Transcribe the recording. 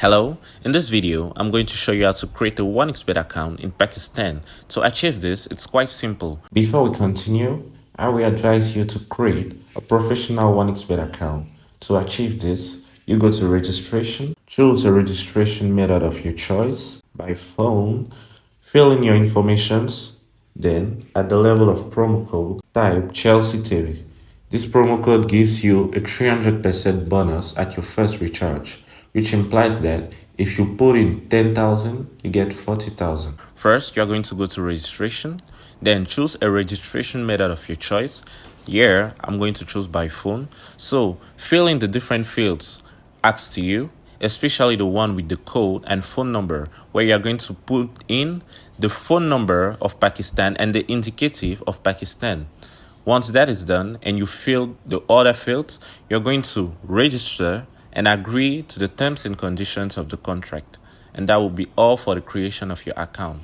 Hello, in this video, I'm going to show you how to create a 1xBet account in Pakistan. To achieve this, it's quite simple. Before we continue, I will advise you to create a professional 1xBet account. To achieve this, you go to registration, choose a registration method of your choice by phone, fill in your informations, then at the level of promo code, type Chelsea TV. This promo code gives you a 300% bonus at your first recharge, which implies that if you put in 10,000, you get 40,000. First, you're going to go to registration, then choose a registration method of your choice. Here, I'm going to choose by phone. So, fill in the different fields asked to you, especially the one with the code and phone number, where you're going to put in the phone number of Pakistan and the indicative of Pakistan. Once that is done and you fill the other fields, you're going to register and agree to the terms and conditions of the contract. And that will be all for the creation of your account.